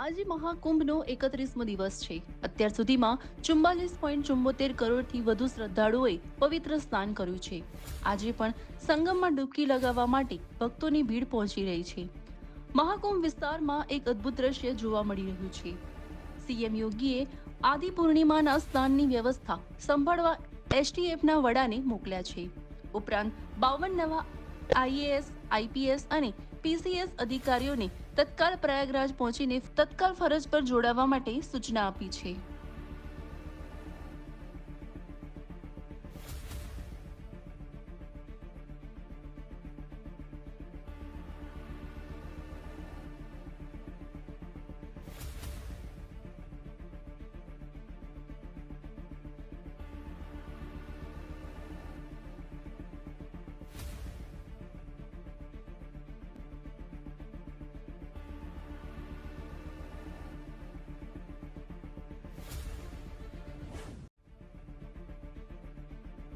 આજે મહાકુંભનો 31મો દિવસ છે। અત્યાર સુધીમાં 44.74 કરોડથી વધુ શ્રદ્ધાળુઓએ પવિત્ર સ્નાન કર્યું છે। આજે પણ સંગમમાં ડૂબકી લગાવવા માટે ભક્તોની ભીડ પહોંચી રહી છે। મહાકુંભ વિસ્તારમાં એક અદ્ભુત દ્રશ્ય જોવા મળી રહ્યું છે। સીએમ યોગીએ આદિ પૂર્ણિમાના સ્નાનની વ્યવસ્થા સંભાળવા એસટીએફના વડાને મોકલ્યા છે। ઉપરાંત 52 નવા આઈએએસ, આઈપીએસ અને પીસીએસ અધિકારીઓને તત્કાલ પ્રયાગરાજ પહોંચીને તત્કાલ ફરજ પર જોડાવા માટે સૂચના આપી છે।